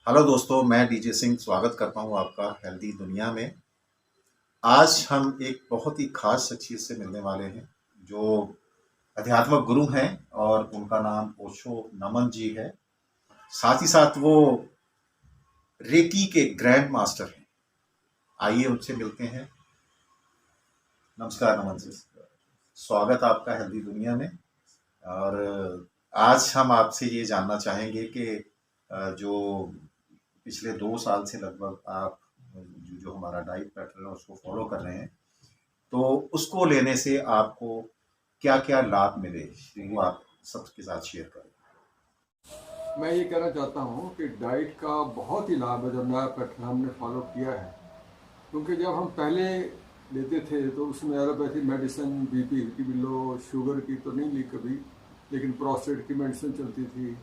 Hello दोस्तों, मैं DJ Singh स्वागत करता हूं आपका हेल्दी दुनिया में। आज हम एक बहुत ही खास शख्सियत से मिलने वाले हैं जो अध्यात्मक गुरु हैं और उनका नाम ओशो नमन जी है। साथ ही साथ वो रेकी के ग्रैंड मास्टर हैं। आइए उनसे मिलते हैं। नमस्कार नमन जी, स्वागत आपका हेल्दी दुनिया में। और आज हम आपसे ये जानना चाहेंगे कि जो पिछले 2 साल से लगभग आप जो हमारा डाइट पैटर्न है उसको फॉलो कर रहे हैं, तो उसको लेने से आपको क्या क्या लाभ मिले वो आप सबके साथ शेयर करें। मैं ये कहना चाहता हूँ कि डाइट का बहुत ही लाभ है जो नया पैटर्न हमने फॉलो किया है। क्योंकि जब हम पहले लेते थे तो उसमें एलोपैथी मेडिसिन बीपी की भी लो, शुगर की तो नहीं ली कभी, लेकिन प्रोस्टेट की मेडिसिन चलती थी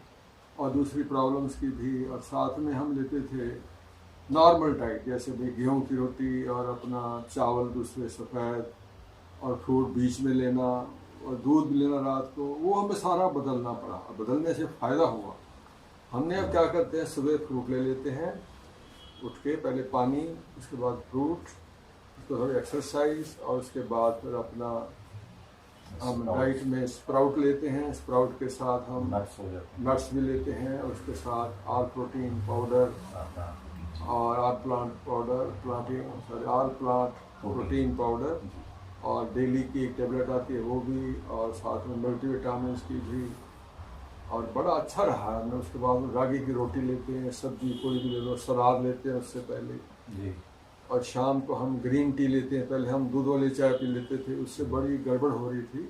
और दूसरी प्रॉब्लम्स की भी। और साथ में हम लेते थे नॉर्मल डाइट, जैसे भाई गेहूँ की रोटी और अपना चावल दूसरे सफ़ेद और फ्रूट बीच में लेना और दूध भी लेना रात को। वो हमें सारा बदलना पड़ा और बदलने से फ़ायदा हुआ। हमने अब क्या करते हैं, सुबह फ्रूट ले लेते हैं, उठ के पहले पानी, उसके बाद फ्रूट, उसके थोड़ी एक्सरसाइज और उसके बाद फिर अपना हम डाइट में स्प्राउट लेते हैं। स्प्राउट के साथ हम नट्स भी लेते हैं और उसके साथ आल प्रोटीन पाउडर और आल प्लांट पाउडर आल प्लांट प्रोटीन पाउडर, और डेली की एक टेबलेट आती है वो भी, और साथ में मल्टीविटामिन की भी। और बड़ा अच्छा रहा। हमने उसके बाद रागी की रोटी लेते हैं, सब्जी कोई भी ले लो, सलाद लेते हैं उससे पहले जी। और शाम को हम ग्रीन टी लेते हैं। पहले हम दूध वाली चाय पी लेते थे, उससे बड़ी गड़बड़ हो रही थी।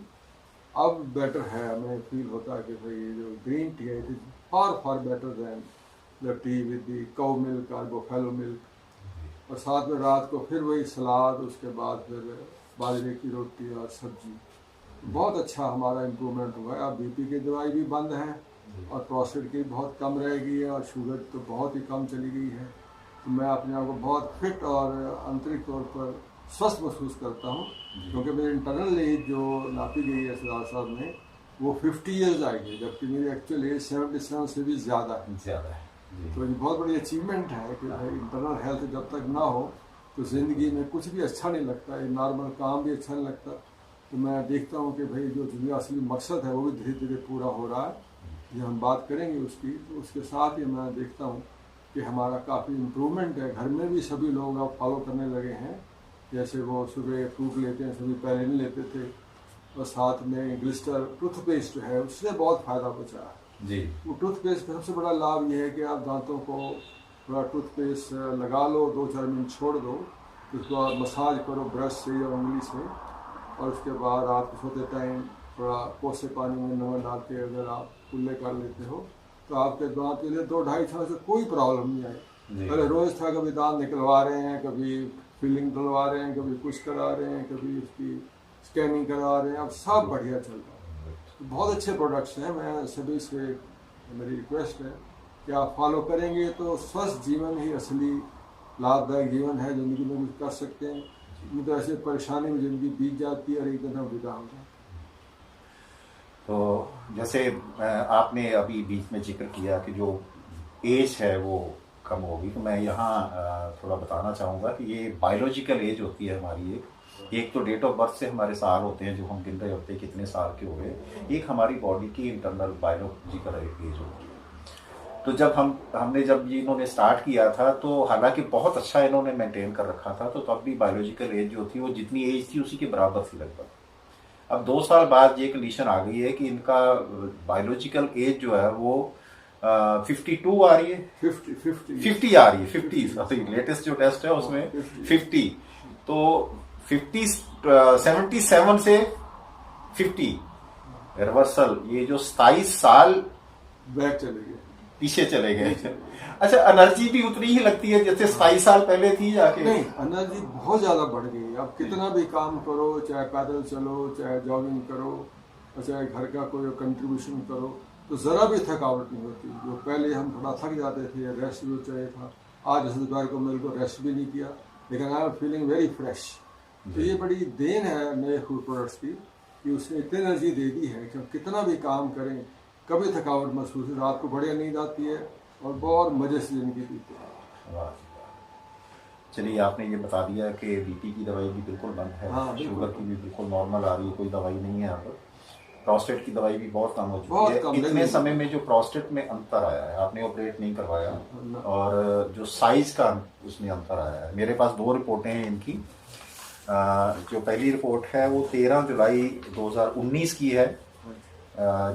अब बेटर है, हमें फील होता है कि भाई ये जो ग्रीन टी है it is far better than the T with the cow milk और बुफेलो मिल्क। और साथ में रात को फिर वही सलाद, उसके बाद फिर बाजरे की रोटी और सब्जी। बहुत अच्छा हमारा इम्प्रूवमेंट हुआ है। अब बीपी की दवाई भी बंद है और प्रोस्टेट की बहुत कम रह गई है और शुगर तो बहुत ही कम चली गई है। तो मैं अपने आप को बहुत फिट और आंतरिक तौर पर स्वस्थ महसूस करता हूँ, क्योंकि मेरी इंटरनल एज जो नापी गई है सरदार साहब ने, वो 50 ईयर्स आई है, जबकि मेरी एक्चुअल एज 77 से भी ज़्यादा है। तो ये बहुत बड़ी अचीवमेंट है कि भाई इंटरनल हेल्थ जब तक ना हो तो ज़िंदगी में कुछ भी अच्छा नहीं लगता, ये नॉर्मल काम भी अच्छा नहीं लगता। तो मैं देखता हूँ कि भाई जो दुनिया असली मकसद है वो भी धीरे धीरे पूरा हो रहा है। ये हम बात करेंगे उसकी, तो उसके साथ ही मैं देखता हूँ कि हमारा काफ़ी इम्प्रूवमेंट है। घर में भी सभी लोग अब फॉलो करने लगे हैं। जैसे वो सुबह फ्रूट लेते हैं, सभी पहले नहीं लेते थे। और साथ में ग्लिस्टर टूथपेस्ट है, उससे बहुत फ़ायदा बचा है जी। वो टूथपेस्ट का सबसे बड़ा लाभ ये है कि आप दांतों को थोड़ा टूथपेस्ट लगा लो, 2-4 मिनट छोड़ दो, उसके बाद मसाज करो ब्रश से या उंगली से, और उसके बाद रात को सोते टाइम थोड़ा कोसे पानी में नमक डाल के अगर आप कुल्ले कर लेते हो तो आपके दांत के लिए 2-2.5 साल से कोई प्रॉब्लम नहीं आई। पहले रोज़ था, कभी दांत निकलवा रहे हैं, कभी फिलिंग डलवा रहे हैं, कभी कुछ करा रहे हैं, कभी उसकी स्कैनिंग करवा रहे हैं। अब सब बढ़िया चल रहा है। तो बहुत अच्छे प्रोडक्ट्स हैं। मैं सभी से मेरी रिक्वेस्ट है कि आप फॉलो करेंगे तो स्वस्थ जीवन ही असली लाभदायक जीवन है, ज़िंदगी में कुछ कर सकते हैं। नहीं तो ऐसे परेशानी में ज़िंदगी बीत जाती है और एक दिन हम विदा हो जाते हैं। तो जैसे आपने अभी बीच में जिक्र किया कि जो एज है वो कम होगी, तो मैं यहाँ थोड़ा बताना चाहूँगा कि ये बायोलॉजिकल एज होती है हमारी। एक तो डेट ऑफ बर्थ से हमारे साल होते हैं जो हम गिन रहे होते हैं कितने साल के हो गए। एक हमारी बॉडी की इंटरनल बायोलॉजिकल एज होती है। तो जब हमने जब ये इन्होंने स्टार्ट किया था तो हालांकि बहुत अच्छा इन्होंने मेंटेन कर रखा था, तो तब भी बायोलॉजिकल एज जो थी वो जितनी एज थी उसी के बराबर थी लगभग। अब 2 साल बाद ये कंडीशन आ गई है कि इनका बायोलॉजिकल एज जो है वो 52 आ रही है, 50 आ रही है, 50 लेटेस्ट जो टेस्ट है उसमें 50। तो 77 से 50 रिवर्सल, ये जो 27 साल बैक चले गए, पीछे चले गए। अच्छा, एनर्जी भी उतनी ही लगती है जैसे 27 साल पहले थी जाके? नहीं, एनर्जी बहुत ज़्यादा बढ़ गई है। आप कितना भी काम करो, चाहे पैदल चलो, चाहे जॉगिंग करो, चाहे घर का कोई कंट्रीब्यूशन करो, तो ज़रा भी थकावट नहीं होती। जो पहले हम थोड़ा थक जाते थे, रेस्ट भी चाहिए था, आज जैसे दोपहर को मेरे को रेस्ट भी नहीं किया, लेकिन I am feeling very fresh. तो ये बड़ी देन है नए फूड प्रोडक्ट्स की कि उसने इतनी एनर्जी दे दी है कि हम कितना भी काम करें कभी थकावट महसूस नहीं। रात को बढ़िया नींद आती है, और बहुत मज़े से ज़िंदगी जीते हैं। वाह जी वाह। चलिए, आपने ये बता दिया कि बीपी की दवाई भी बिल्कुल बंद है, हाँ बिल्कुल, शुगर की भी बिल्कुल नॉर्मल आ रही है, कोई दवाई नहीं है अब। प्रोस्टेट की दवाई भी बहुत कम हो चुकी है। बहुत कम इतने समय नेगलिजिबल। में जो प्रोस्टेट में अंतर आया है, आपने ऑपरेट नहीं करवाया, ना, और जो साइज का उसमें अंतर आया है। मेरे पास दो रिपोर्टें हैं इनकी। जो पहली रिपोर्ट है वो 13 जुलाई 2019 की है,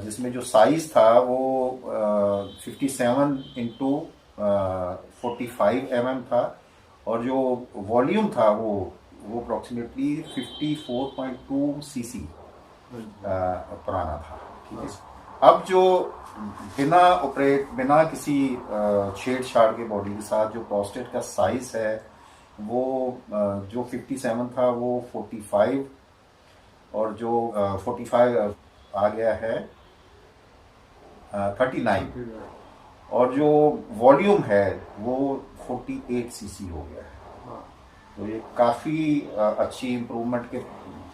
जिसमें जो साइज था वो 57 इंटू 45 था, और जो वॉल्यूम था वो अप्रॉक्सीमेटली 54.2 सीसी हाँ जी, पुराना था। ठीक हाँ, है। अब जो बिना किसी छेड़छाड़ के बॉडी के साथ जो प्रोस्टेट का साइज है वो जो 57 था वो 45, और जो 45 आ गया है 39, ठीक है, और जो वॉल्यूम है वो 48 सीसी हो गया है। हाँ, तो ये काफ़ी अच्छी इम्प्रूवमेंट के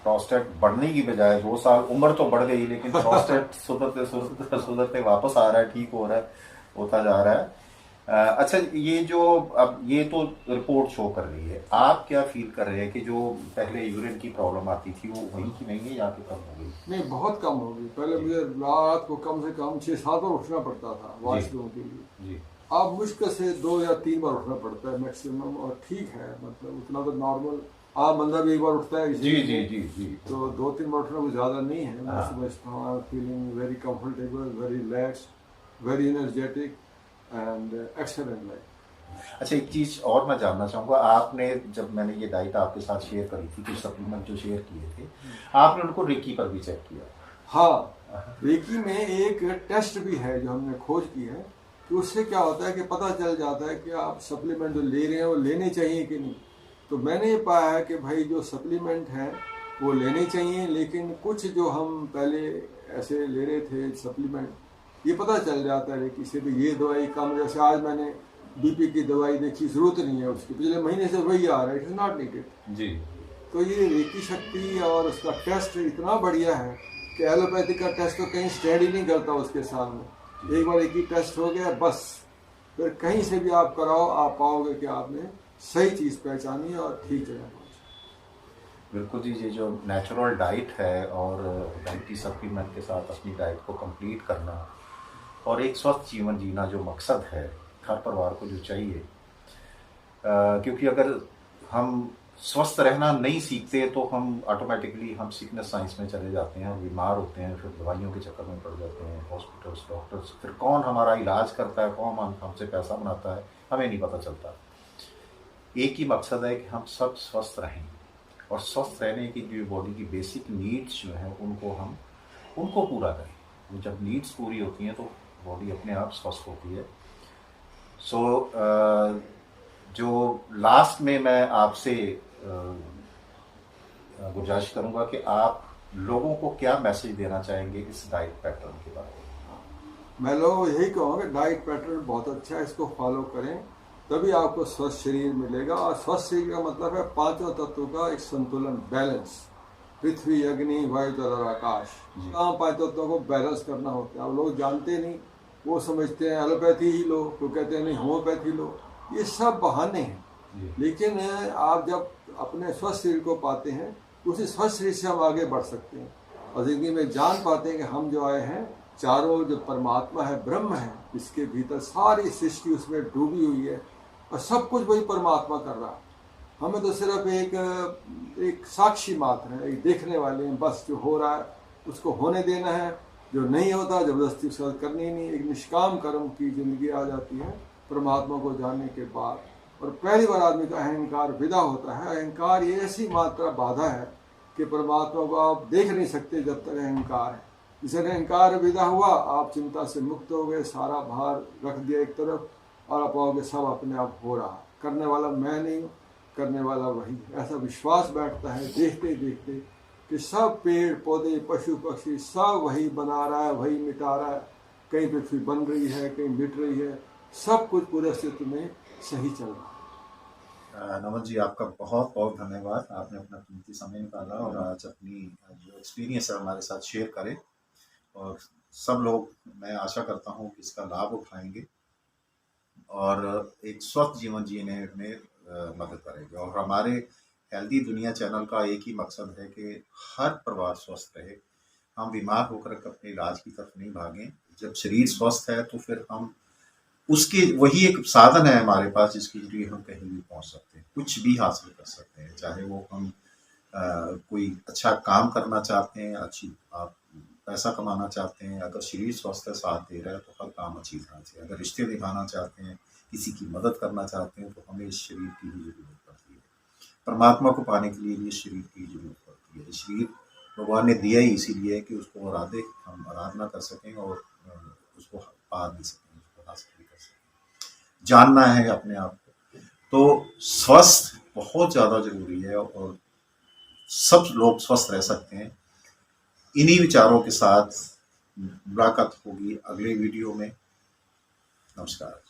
प्रोस्टेट बढ़ने की बजाय 2 साल उम्र तो बढ़ गई, लेकिन प्रोस्टेट सुधरते सुधरते सुधरते वापस आ रहा है, ठीक हो रहा है, होता जा रहा है। अच्छा, ये जो अब ये तो रिपोर्ट शो कर रही है, आप क्या फील कर रहे हैं कि जो पहले यूरिन की प्रॉब्लम आती थी वो वही की नहीं है या फिर कम हो गई? नहीं बहुत कम हो गई। पहले जी मुझे रात को कम से कम 6-7 बार उठना पड़ता था जी वॉशरूम के लिए। जी अब मुश्किल से 2 या 3 बार उठना पड़ता है मैक्सिमम, और ठीक है, मतलब उतना तो नॉर्मल आम बंदा भी एक बार उठता है जी इसी जी में। जी जी। तो 2-3 बार उठना कुछ ज़्यादा नहीं है। मैं हाँ। समझता हूँ I am feeling very comfortable, very relax, very energetic and excellent life. अच्छा, एक चीज़ और मैं जानना चाहूँगा, आपने जब मैंने ये डाइट आपके साथ शेयर करी थी, कुछ सप्लीमेंट जो शेयर किए थे, आपने उनको रिकी पर भी चेक किया? हाँ, रेकी में एक टेस्ट भी है जो हमने खोज की है कि उससे क्या होता है कि पता चल जाता है कि आप सप्लीमेंट जो ले रहे हैं वो लेने चाहिए कि नहीं। तो मैंने ये पाया है कि भाई जो सप्लीमेंट हैं वो लेने चाहिए, लेकिन कुछ जो हम पहले ऐसे ले रहे थे सप्लीमेंट, ये पता चल जाता है कि से भी ये दवाई कम, जैसे आज मैंने बीपी की दवाई देखी, ज़रूरत नहीं है उसकी, पिछले महीने से वही आ रहा है, इट इज़ नॉट नीडेड। जी तो ये रेकी शक्ति और उसका टेस्ट इतना बढ़िया है कि एलोपैथी का टेस्ट तो कहीं स्टैंड ही नहीं करता उसके सामने। एक बार एक ही टेस्ट हो गया बस, फिर कहीं से भी आप कराओ, आप पाओगे कि आपने सही चीज़ पहचानी है और ठीक जगह पहुंची। बिल्कुल जी। ये जो नेचुरल डाइट है और डाइटरी सप्लीमेंट के साथ अपनी डाइट को कंप्लीट करना और एक स्वस्थ जीवन जीना जो मकसद है हर परिवार को जो चाहिए, क्योंकि अगर हम स्वस्थ रहना नहीं सीखते तो हम ऑटोमेटिकली हम सिकनेस साइंस में चले जाते हैं और बीमार होते हैं, फिर दवाइयों के चक्कर में पड़ जाते हैं, हॉस्पिटल्स, डॉक्टर्स, फिर कौन हमारा इलाज करता है, कौन हमसे पैसा बनाता है, हमें नहीं पता चलता। एक ही मकसद है कि हम सब स्वस्थ रहें, और स्वस्थ रहने की जो बॉडी की बेसिक नीड्स जो हैं उनको पूरा करें। वो जब नीड्स पूरी होती हैं तो बॉडी अपने आप स्वस्थ होती है। सो जो लास्ट में मैं आपसे गुजारिश करूंगा कि आप लोगों को क्या मैसेज देना चाहेंगे इस डाइट पैटर्न के बारे में? मैं लोगों को यही कहूँगा कि डाइट पैटर्न बहुत अच्छा है, इसको फॉलो करें, तभी आपको स्वस्थ शरीर मिलेगा। और स्वस्थ शरीर का मतलब है पांचों तत्वों का एक संतुलन, बैलेंस। पृथ्वी, अग्नि, वायु, जल और आकाश, तमाम पांच तत्वों को बैलेंस करना होता है। अब लोग जानते नहीं, वो समझते हैं एलोपैथी ही लो, तो कहते हैं नहीं होम्योपैथी लो। ये सब बहाने हैं। लेकिन आप जब अपने स्वस्थ शरीर को पाते हैं, उसी स्वस्थ शरीर से हम आगे बढ़ सकते हैं और जिंदगी में जान पाते हैं कि हम जो आए हैं, चारों जो परमात्मा है, ब्रह्म है, इसके भीतर सारी सृष्टि उसमें डूबी हुई है और सब कुछ वही परमात्मा कर रहा है। हमें तो सिर्फ एक साक्षी मात्र है, एक देखने वाले हैं, बस जो हो रहा है उसको होने देना है, जो नहीं होता जबरदस्ती उसका करनी ही नहीं। एक निष्काम कर्म की जिंदगी आ जाती है परमात्मा को जानने के बाद, और पहली बार आदमी का अहंकार विदा होता है। अहंकार ये ऐसी मात्रा बाधा है कि परमात्मा को आप देख नहीं सकते जब तक अहंकार है। जिसे अहंकार विदा हुआ, आप चिंता से मुक्त हो गए, सारा भार रख दिया एक तरफ, और आप पाओगे सब अपने आप हो रहा। करने वाला मैं नहीं हूँ, करने वाला वही। ऐसा विश्वास बैठता है देखते देखते कि सब पेड़ पौधे, पशु पक्षी सब वही बना रहा है, वही मिटा रहा है। कहीं पृथ्वी बन रही है, कहीं मिट रही है, सब कुछ पूरे अस्तित्व में सही चल रहा है। नमन जी, आपका बहुत बहुत धन्यवाद। आपने अपना कीमती समय निकाला और आज अपनी जो एक्सपीरियंस है हमारे साथ शेयर करें, और सब लोग, मैं आशा करता हूँ कि इसका लाभ उठाएंगे। और एक स्वस्थ जीवन जीने में मदद करेंगे। और हमारे हेल्दी दुनिया चैनल का एक ही मकसद है कि हर परिवार स्वस्थ रहे। हम बीमार होकर के अपने इलाज की तरफ नहीं भागें। जब शरीर स्वस्थ है तो फिर हम उसके वही एक साधन है हमारे पास जिसके लिए हम कहीं भी पहुंच सकते हैं, कुछ भी हासिल कर सकते हैं। चाहे वो हम कोई अच्छा काम करना चाहते हैं, अच्छी आप पैसा कमाना चाहते हैं, अगर शरीर स्वस्थ है, साथ दे रहा है तो हर काम अच्छी तरह से। अगर रिश्ते निभाना चाहते हैं, किसी की मदद करना चाहते हैं तो हमें इस शरीर की भी ज़रूरत पड़ती है। परमात्मा को पाने के लिए भी इस शरीर की ज़रूरत पड़ती है। शरीर भगवान ने दिया ही इसीलिए है कि उसको हम आराधना कर सकें और उसको पा भी सकें, उसको हासिल भी कर सकें। जानना है अपने आप को। तो स्वस्थ बहुत ज़्यादा ज़रूरी है और सब लोग स्वस्थ रह सकते हैं। इन्हीं विचारों के साथ मुलाकात होगी अगले वीडियो में। नमस्कार।